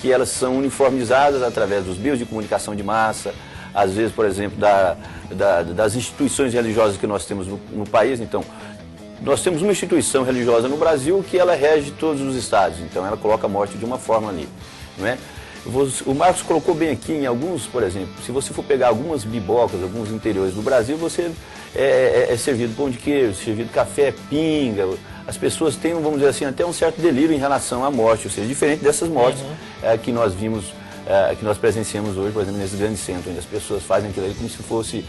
que elas são uniformizadas através dos meios de comunicação de massa, às vezes, por exemplo, das instituições religiosas que nós temos no país. Então, nós temos uma instituição religiosa no Brasil que ela rege todos os estados. Então, ela coloca a morte de uma forma ali, não é? O Marcos colocou bem aqui em alguns, por exemplo, se você for pegar algumas bibocas, alguns interiores do Brasil, você é servido pão de queijo, servido café, pinga. As pessoas têm, vamos dizer assim, até um certo delírio em relação à morte, ou seja, diferente dessas mortes que nós vimos, que nós presenciamos hoje, por exemplo, nesse grande centro, onde as pessoas fazem aquilo ali como se fosse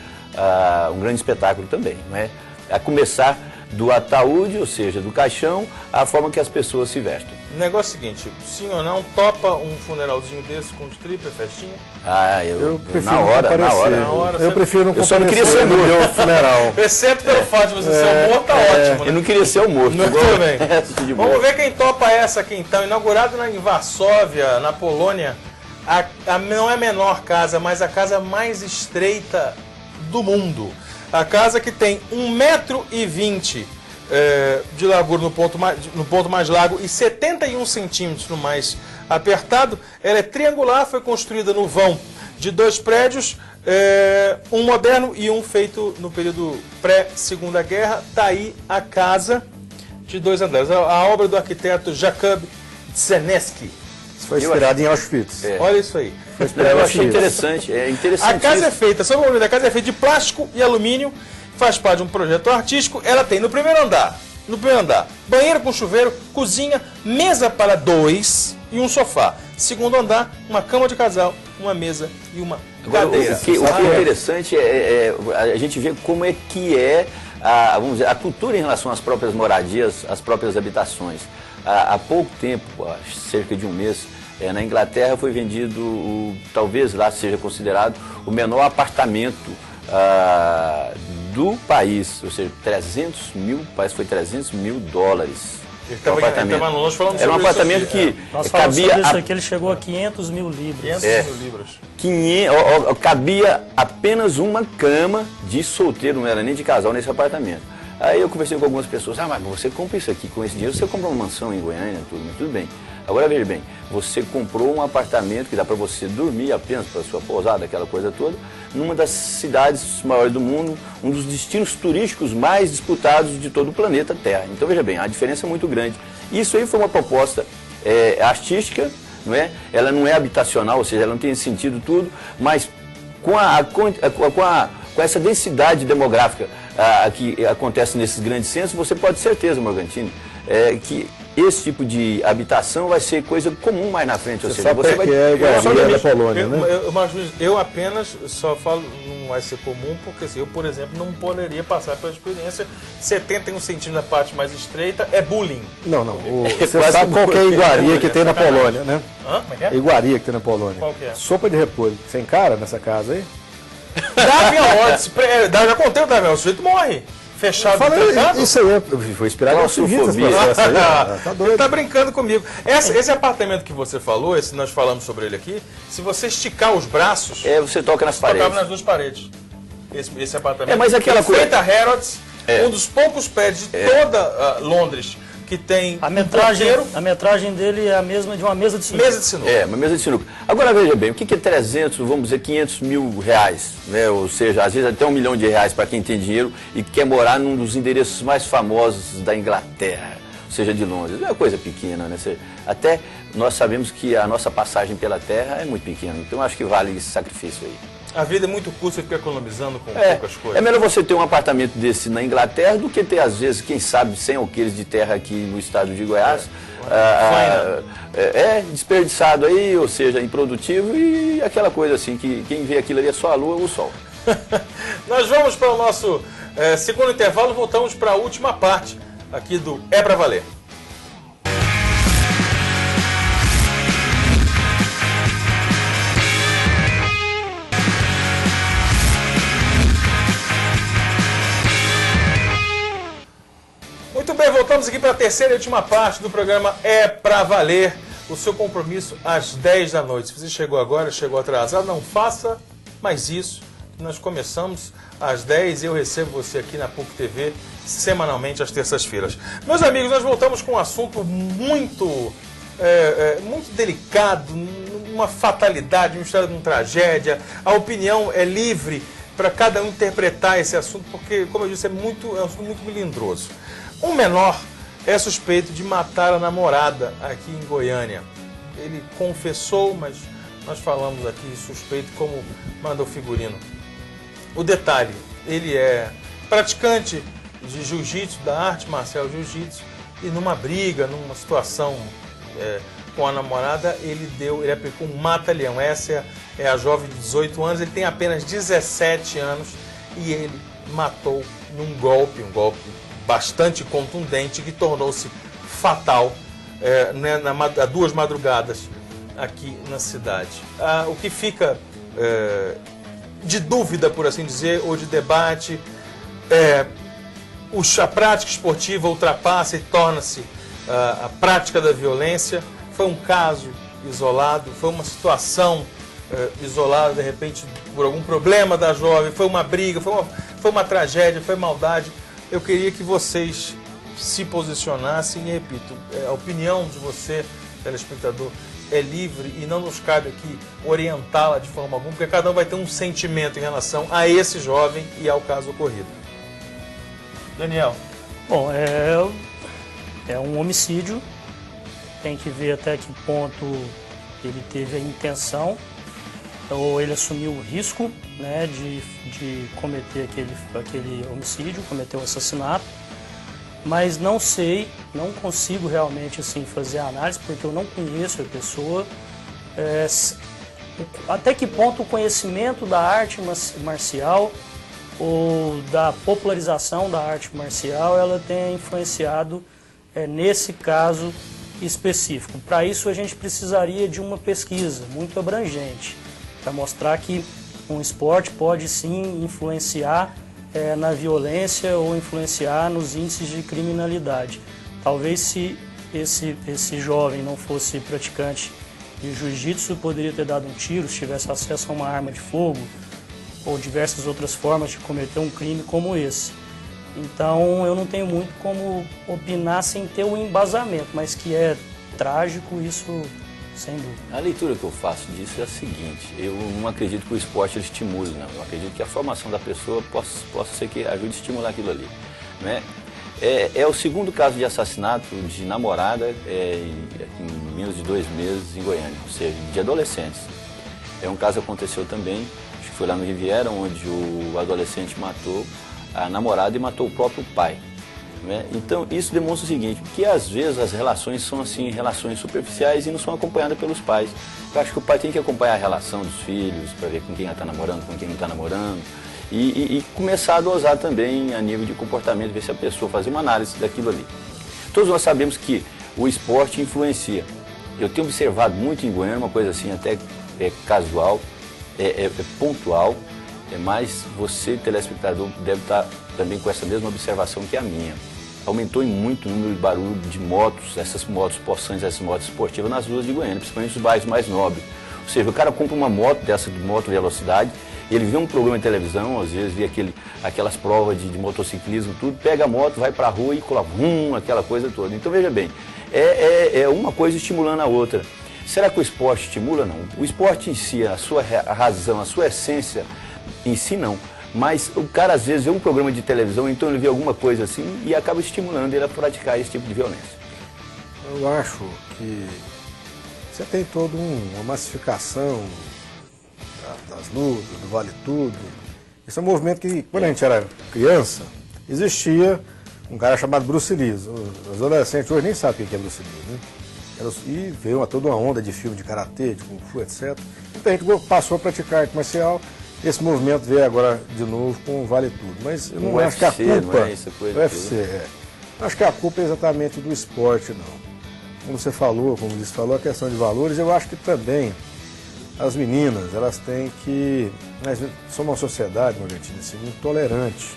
um grande espetáculo também, não é? A começar do ataúde, ou seja, do caixão, a forma que as pessoas se vestem. O negócio é o seguinte, sim ou não, topa um funeralzinho desse com stripper, festinha? Eu prefiro na hora. Eu prefiro não comparecer. Eu só não queria ser no meu funeral. Exceto pelo fato de você ser o morto, tá ótimo, né? Eu não queria ser o morto. Bem. Vamos ver quem topa essa aqui então. Inaugurado em Varsóvia, na Polônia, não é a menor casa, mas a casa mais estreita do mundo. A casa que tem 1,20 m de largura no ponto mais largo e 71 centímetros no mais apertado. Ela é triangular, foi construída no vão de 2 prédios, um moderno e um feito no período pré-Segunda Guerra. Está aí a casa de 2 andares. A obra do arquiteto Jakub Czerneski. Foi inspirado em Auschwitz. Olha isso aí. Eu achei interessante. A casa é feita, só o da casa é feita de plástico e alumínio, faz parte de um projeto artístico. Ela tem no primeiro andar, banheiro com chuveiro, cozinha, mesa para 2 e um sofá. Segundo andar, uma cama de casal, uma mesa e uma cadeira. O que é interessante é a gente ver como é que vamos dizer, a cultura em relação às próprias moradias, às próprias habitações. Há pouco tempo, cerca de um mês, na Inglaterra foi vendido, talvez lá seja considerado o menor apartamento do país, ou seja, 300 mil, parece que foi 300 mil dólares. Era um apartamento que nós cabia. Sobre isso aqui, ele chegou a 500 mil libras. 500 mil libras. Cabia apenas uma cama de solteiro, não era nem de casal nesse apartamento. Aí eu conversei com algumas pessoas, mas você compra isso aqui, com esse dinheiro você compra uma mansão em Goiânia, tudo bem. Agora veja bem, você comprou um apartamento que dá para você dormir apenas para sua pousada, aquela coisa toda, numa das cidades maiores do mundo, um dos destinos turísticos mais disputados de todo o planeta Terra. Então veja bem, a diferença é muito grande. Isso aí foi uma proposta artística, não é? Ela não é habitacional, ou seja, ela não tem esse sentido tudo, mas com essa densidade demográfica que acontece nesses grandes centros, você pode ter certeza, Morgantini, que esse tipo de habitação vai ser coisa comum mais na frente. Ou seja, você vai da Polônia, né? Eu apenas só falo não vai ser comum porque assim, eu, por exemplo, não poderia passar pela experiência. 71 centímetros na parte mais estreita é bullying. Não. Você sabe qual que é a iguaria que tem na Polônia, né? Como é que é? Iguaria que tem na Polônia. Qual que é? Sopa de repolho. Você encara nessa casa aí? Já contei o Damião, o sujeito morre. Fechado no trancado? Isso aí, foi inspirado na claustrofobia. Tá doido. Ele tá brincando comigo. Esse apartamento que você falou, esse nós falamos sobre ele aqui, se você esticar os braços... você toca nas paredes. Tocava nas 2 paredes. Esse apartamento. Mas aquela coisa... Feita Harrods, um dos poucos prédios de toda Londres que tem a metragem dele é a mesma de uma mesa de sinuca. Mesa de sinuca. É, uma mesa de sinuca. Agora veja bem, o que é 300, vamos dizer, 500 mil reais? Né? Ou seja, às vezes até R$1 milhão para quem tem dinheiro e quer morar num dos endereços mais famosos da Inglaterra, ou seja, de Londres. Não é uma coisa pequena, né? Até nós sabemos que a nossa passagem pela Terra é muito pequena, então acho que vale esse sacrifício aí. A vida é muito curta, você fica economizando com poucas coisas. É melhor você ter um apartamento desse na Inglaterra do que ter, às vezes, quem sabe, 100 alqueires de terra aqui no estado de Goiás. Desperdiçado aí, ou seja, improdutivo e aquela coisa assim, que quem vê aquilo ali é só a lua ou o sol. Nós vamos para o nosso segundo intervalo, voltamos para a última parte aqui do É Pra Valer. Muito bem, voltamos aqui para a terceira e última parte do programa É Pra Valer, o seu compromisso às 10 da noite. Se você chegou agora, chegou atrasado, não faça mais isso. Nós começamos às 10 e eu recebo você aqui na PUC TV semanalmente às terças-feiras. Meus amigos, nós voltamos com um assunto muito delicado, uma fatalidade, uma história de uma tragédia. A opinião é livre para cada um interpretar esse assunto, porque, como eu disse, é um assunto muito melindroso. Um menor é suspeito de matar a namorada aqui em Goiânia. Ele confessou, mas nós falamos aqui suspeito como manda o figurino. O detalhe, ele é praticante de jiu-jitsu, da arte marcial jiu-jitsu, e numa briga, numa situação com a namorada, ele aplicou um mata-leão. Essa é a jovem de 18 anos, ele tem apenas 17 anos e ele matou num golpe, bastante contundente, que tornou-se fatal há 2 madrugadas aqui na cidade. O que fica de dúvida, por assim dizer, ou de debate, a prática esportiva ultrapassa e torna-se a prática da violência. Foi um caso isolado, foi uma situação isolada, de repente, por algum problema da jovem, foi uma briga, foi uma tragédia, foi maldade. Eu queria que vocês se posicionassem e, repito, a opinião de você, telespectador, é livre e não nos cabe aqui orientá-la de forma alguma, porque cada um vai ter um sentimento em relação a esse jovem e ao caso ocorrido. Daniel. Bom, é um homicídio, tem que ver até que ponto ele teve a intenção, ou ele assumiu o risco, né, de cometer aquele homicídio, cometer o assassinato, mas não consigo realmente assim fazer a análise, porque eu não conheço a pessoa, até que ponto o conhecimento da arte marcial ou da popularização da arte marcial ela tem influenciado nesse caso específico. Para isso a gente precisaria de uma pesquisa muito abrangente, para mostrar que um esporte pode sim influenciar na violência ou influenciar nos índices de criminalidade. Talvez se esse jovem não fosse praticante de jiu-jitsu, poderia ter dado um tiro, se tivesse acesso a uma arma de fogo ou diversas outras formas de cometer um crime como esse. Então eu não tenho muito como opinar sem ter o embasamento, mas que é trágico, isso sem dúvida. A leitura que eu faço disso é a seguinte: eu não acredito que o esporte estimule, não. Eu acredito que a formação da pessoa possa ser que ajude a estimular aquilo ali, né? É o segundo caso de assassinato de namorada em menos de 2 meses em Goiânia, ou seja, de adolescentes. Um caso aconteceu também, acho que foi lá no Riviera, onde o adolescente matou a namorada e matou o próprio pai. Né? Então isso demonstra o seguinte, que às vezes as relações são assim, relações superficiais e não são acompanhadas pelos pais. Eu acho que o pai tem que acompanhar a relação dos filhos, para ver com quem está namorando, com quem não está namorando, e começar a dosar também a nível de comportamento, ver se a pessoa fazer uma análise daquilo ali. Todos nós sabemos que o esporte influencia. Eu tenho observado muito em Goiânia, uma coisa assim até casual, pontual, mas você, telespectador, deve estar também com essa mesma observação que a minha. Aumentou em muito o número de barulho de motos, essas motos possantes, essas motos esportivas nas ruas de Goiânia, principalmente nos bairros mais nobres. Ou seja, o cara compra uma moto dessa de moto velocidade Ele vê um programa de televisão, às vezes vê aquelas provas de motociclismo, tudo, pega a moto, vai para a rua e coloca aquela coisa toda. Então veja bem, é uma coisa estimulando a outra. Será que o esporte estimula? Não. O esporte em si, a sua razão, a sua essência em si não. Mas o cara às vezes vê um programa de televisão, então ele vê alguma coisa assim e acaba estimulando ele a praticar esse tipo de violência. Eu acho que você tem toda uma massificação das lutas, do Vale Tudo. Esse é um movimento que, quando a gente era criança, existia um cara chamado Bruce Lee. Os adolescentes hoje nem sabem o que é Bruce Lee, né? E veio toda uma onda de filme de karatê, de kung fu, etc. Então a gente passou a praticar arte marcial. Esse movimento veio agora de novo com o Vale Tudo. Mas eu não acho que a culpa... Não é essa coisa UFC, Não acho que a culpa é exatamente do esporte, não. Como você falou, como você falou, a questão de valores, eu acho que também as meninas, elas têm que... Nós somos uma sociedade, Morgantini, assim, muito tolerante,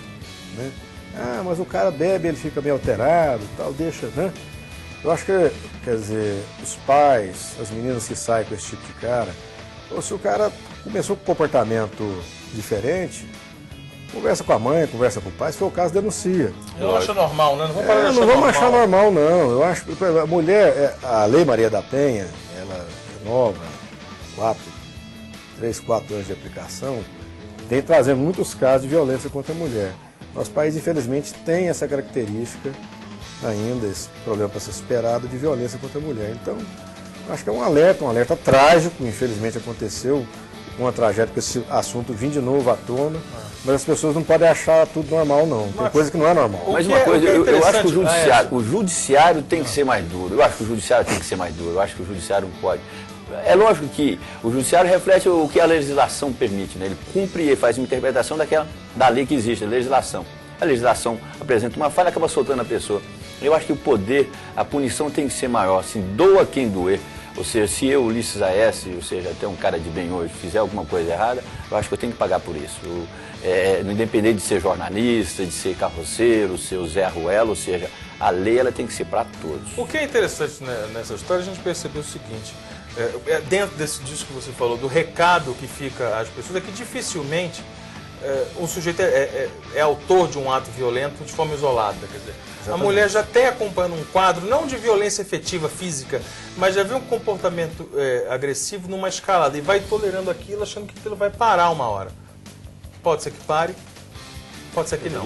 né? Ah, mas o cara bebe, ele fica meio alterado, tal, deixa, né? Eu acho que, quer dizer, os pais, as meninas que saem com esse tipo de cara, ou se o cara começou com um comportamento diferente, conversa com a mãe, conversa com o pai, se for o caso, denuncia. Eu acho normal, né? Não vamos parar de não vamos achar normal, não. Eu acho que a mulher, a Lei Maria da Penha, ela é nova, 3, 4 anos de aplicação, tem trazendo muitos casos de violência contra a mulher. Nosso país, infelizmente, tem essa característica ainda, esse problema para ser superado, de violência contra a mulher. Então, acho que é um alerta trágico, infelizmente aconteceu uma tragédia com esse assunto vir de novo à tona, mas as pessoas não podem achar tudo normal, não. Tem coisa que não é normal. Mas uma coisa, eu acho que o judiciário tem que ser mais duro. Eu acho que o judiciário tem que ser mais duro. Eu acho que o judiciário não pode. É lógico que o judiciário reflete o que a legislação permite, né? Ele cumpre e faz uma interpretação da lei que existe, a legislação. A legislação apresenta uma falha e acaba soltando a pessoa. Eu acho que o poder, a punição tem que ser maior, assim, doa quem doer. Ou seja, se eu, Ulisses A.S., ou seja, até um cara de bem hoje, fizer alguma coisa errada, eu acho que eu tenho que pagar por isso. Independente de ser jornalista, de ser carroceiro, ser o Zé Ruelo, ou seja, a lei ela tem que ser para todos. O que é interessante nessa história, a gente percebeu o seguinte, dentro disso que você falou, do recado que fica às pessoas, é que dificilmente o sujeito é autor de um ato violento de forma isolada. Quer dizer, a mulher já tem acompanhando um quadro, não de violência efetiva física, mas já vê um comportamento agressivo numa escalada e vai tolerando aquilo, achando que aquilo vai parar uma hora. Pode ser que pare, pode ser que não.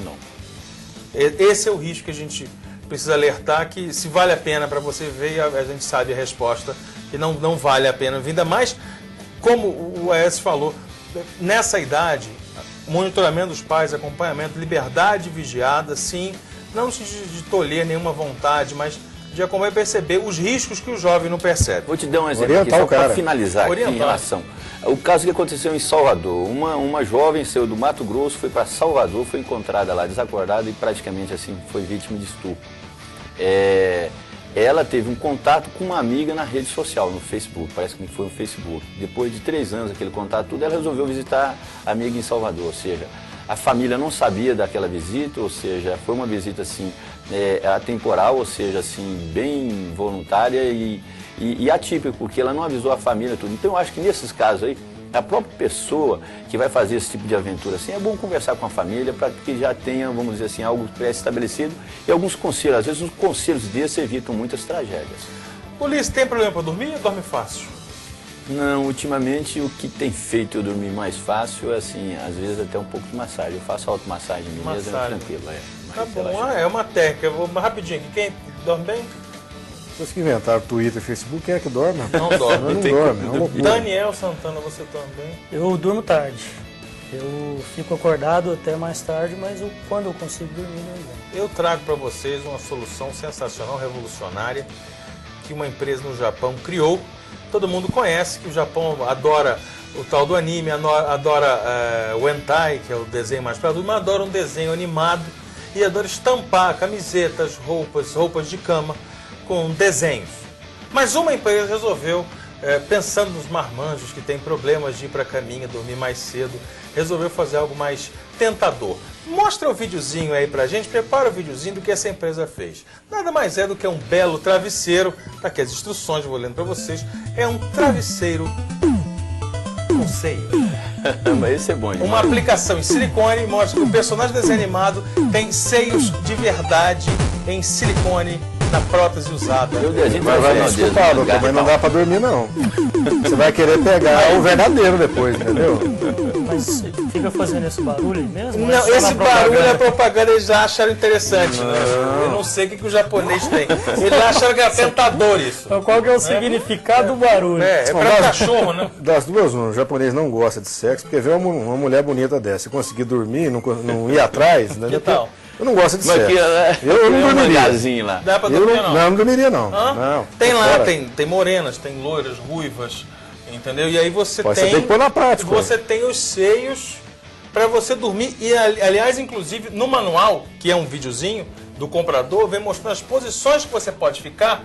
Esse é o risco que a gente precisa alertar, que se vale a pena para você ver, a gente sabe a resposta, que não vale a pena. Ainda mais, como o AS falou, nessa idade, monitoramento dos pais, acompanhamento, liberdade vigiada, sim, não de tolher nenhuma vontade, mas de acompanhar e perceber os riscos que o jovem não percebe. Vou te dar um exemplo aqui, só para finalizar aqui em relação. O caso que aconteceu em Salvador, uma jovem saiu do Mato Grosso, foi para Salvador, foi encontrada lá desacordada e praticamente assim foi vítima de estupro. Ela teve um contato com uma amiga na rede social, no Facebook, parece que foi no Facebook. Depois de 3 anos, aquele contato, tudo, ela resolveu visitar a amiga em Salvador, ou seja, a família não sabia daquela visita, ou seja, foi uma visita assim, atemporal, ou seja, assim, bem voluntária e atípica, porque ela não avisou a família tudo. Então eu acho que nesses casos aí, a própria pessoa que vai fazer esse tipo de aventura assim, é bom conversar com a família para que já tenha, vamos dizer assim, algo pré-estabelecido e alguns conselhos. Às vezes os conselhos desses evitam muitas tragédias. Ulisses, tem problema para dormir ou dorme fácil? Não, ultimamente o que tem feito eu dormir mais fácil é assim, às vezes até um pouco de massagem. Eu faço automassagem em mim mesmo, é tranquilo. Tá bom, é uma técnica. Vou rapidinho aqui. Quem dorme bem? Vocês que inventaram Twitter e Facebook, quem é que dorme? Não dorme. Não dorme, é uma loucura. Daniel Santana, você dorme bem? Eu durmo tarde. Eu fico acordado até mais tarde, mas quando eu consigo dormir, não bem. Eu trago para vocês uma solução sensacional, revolucionária, que uma empresa no Japão criou. Todo mundo conhece que o Japão adora o tal do anime, adora o hentai, que é o desenho mais para adulto, mas adora um desenho animado e adora estampar camisetas, roupas de cama com desenhos. Mas uma empresa resolveu, pensando nos marmanjos que têm problemas de ir para a caminha, dormir mais cedo, resolveu fazer algo mais tentador. Mostra o videozinho aí pra gente, prepara o videozinho do que essa empresa fez. Nada mais é do que um belo travesseiro, tá aqui as instruções, vou lendo pra vocês. É um travesseiro com seio. Mas esse é bom demais. Uma aplicação em silicone mostra que o personagem do desenho animado tem seios de verdade em silicone na prótese usada. Eu desenho Mas vai me desculpar, doutor, mas não dá pra dormir, não. Você vai querer pegar o verdadeiro depois, entendeu? Mas fica fazendo esse barulho aí mesmo? Não, esse barulho é propaganda, eles já acharam interessante, né? Eu não sei o que o japonês tem. Eles acharam que é tentador isso. Então qual que é o significado do barulho? É pra cachorro, né? Das duas, o japonês não gosta de sexo, porque vê uma mulher bonita dessa e conseguir dormir, não ir atrás, entendeu? Que tal? Eu não gosto de Mas sexo. aqui, Eu não um dormiria. mangazinho lá. Dá pra Eu dormir, não dormiria, não. Hã? Não, Tem tô lá, fora. tem morenas, tem loiras, ruivas, entendeu? E aí você Pô, tem... você tem que pôr na prática. Você tem os seios para você dormir. E, aliás, inclusive, no manual, que é um videozinho do comprador, vem mostrando as posições que você pode ficar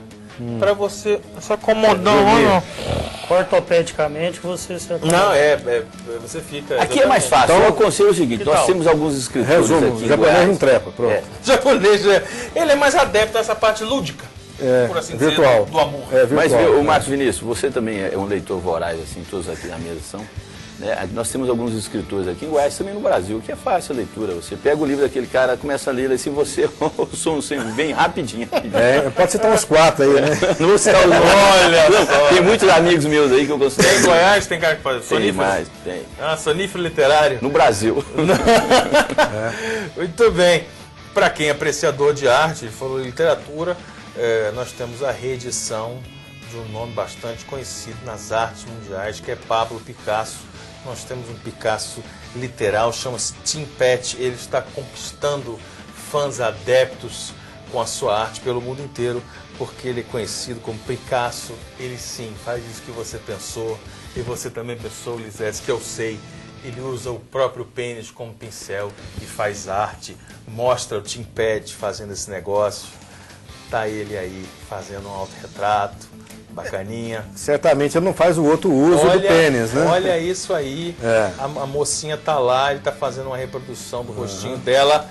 para você se acomodar. Ortopedicamente você se acomoda. Não, você fica... Aqui é mais fácil. Eu aconselho o seguinte, nós tal? temos alguns escritores Resumo, aqui o em japonês Goiás. não trepa, pronto. É. O japonês, ele é mais adepto a essa parte lúdica, por assim virtual. dizer, do amor. É, virtual. Mas, viu, o Marcos Vinícius, você também é um leitor voraz, assim, todos aqui na mesa são. Né? Nós temos alguns escritores aqui em Goiás, também no Brasil, que é fácil a leitura. Você pega o livro daquele cara, começa a ler, e se você bem rapidinho. Pode citar uns 4 aí, né? Não vou citar os nomes. Olha só. Tem muitos amigos meus aí que eu Tem em considero. Goiás, tem cara que faz Tem sonífero. mais, tem. Ah, sonífero literário. No Brasil. Muito bem. Para quem é apreciador de arte, falou literatura, nós temos a reedição de um nome bastante conhecido nas artes mundiais, que é Pablo Picasso. Nós temos um Picasso literal, chama-se Tim Pet. Ele está conquistando fãs adeptos com a sua arte pelo mundo inteiro, porque ele é conhecido como Picasso. Ele sim faz isso que você pensou, e você também pensou, Lisete, que eu sei. Ele usa o próprio pênis como pincel e faz arte. Mostra o Tim Pet fazendo esse negócio. Tá ele aí fazendo um autorretrato, bacaninha. Certamente ele não faz o outro uso do pênis, né? Olha isso aí. É. A mocinha tá lá, ele tá fazendo uma reprodução do rostinho dela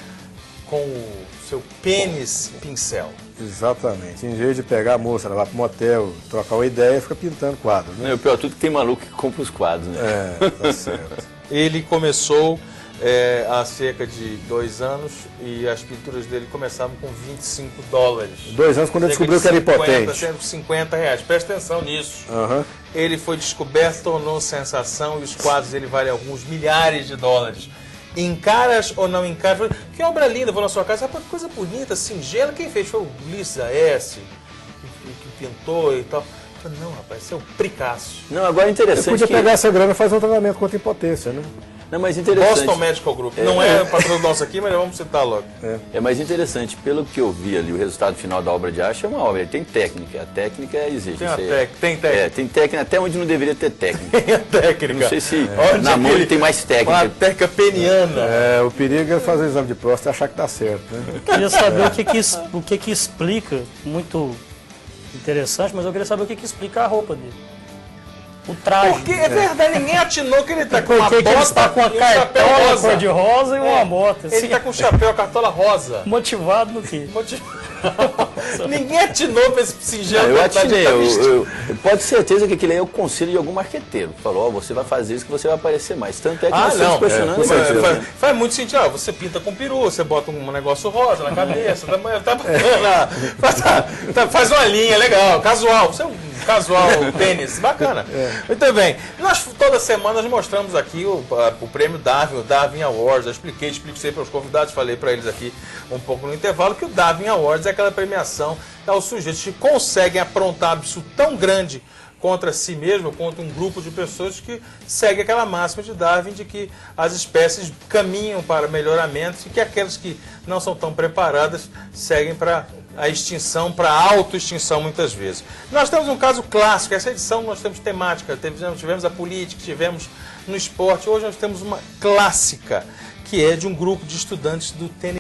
com o seu pênis pincel. Exatamente. Em vez de pegar a moça, levar pro motel, trocar uma ideia, fica pintando quadros, né? Não, o pior de tudo que tem maluco que compra os quadros, né? Tá certo. Ele começou há cerca de 2 anos e as pinturas dele começavam com $25. 2 anos quando ele descobriu que era impotente. R$50. Presta atenção nisso. Aham. Ele foi descoberto, tornou sensação e os quadros dele valem alguns milhares de dólares. Encaras ou não encaras? Que obra linda, vou na sua casa, que coisa bonita, singela. Quem fez foi o Ulisses A.S., que pintou e tal. Eu falei, não, rapaz, esse é o Picasso. Não, agora é Você interessante podia que... pegar essa grana e fazer um tratamento contra impotência, né? Não, mas interessante. Boston Medical Group. Não é patrão nosso aqui, mas vamos citar logo. É mais interessante, pelo que eu vi ali, o resultado final da obra de arte é uma obra, tem técnica, a técnica existe. Tem, isso aí tem técnica. tem técnica até onde não deveria ter técnica. Tem a técnica. Não sei se Onde na mão ele- ele tem mais Uma técnica. técnica peniana. O perigo é fazer o exame de próstata e achar que tá certo, né? Queria saber o que explica, muito interessante, mas eu queria saber o que explica a roupa dele. O traje. Porque é verdade, ninguém atinou que ele tá com uma Por que que ele está bota com uma e um chapéu cartola rosa. cor de rosa e uma bota? Ele Assim, tá com um chapéu, a cartola rosa. motivado no quê? Ninguém atinou pra esse singelo. Eu detalhe, atinei, ele tá vestido. eu pode ter certeza que aquele aí é o conselho de algum marqueteiro. Falou, ó, você vai fazer isso que você vai aparecer mais. Tanto é que nós estamos questionando com isso. certeza. Faz muito sentido. Ó, você pinta com peru, você bota um negócio rosa na cabeça, tá bacana. Faz uma linha legal, casual. Você é um casual tênis, bacana. Muito bem. Nós toda semana nós mostramos aqui o prêmio Darwin, o Darwin Awards. Eu expliquei para os convidados, falei para eles aqui um pouco no intervalo que o Darwin Awards é aquela premiação aos sujeitos que conseguem aprontar absurdo tão grande contra si mesmo, contra um grupo de pessoas que segue aquela máxima de Darwin de que as espécies caminham para melhoramentos e que aquelas que não são tão preparadas seguem para a extinção, para a autoextinção muitas vezes. Nós temos um caso clássico, essa edição nós temos temática, tivemos a política, tivemos no esporte, hoje nós temos uma clássica, que é de um grupo de estudantes do Tennessee.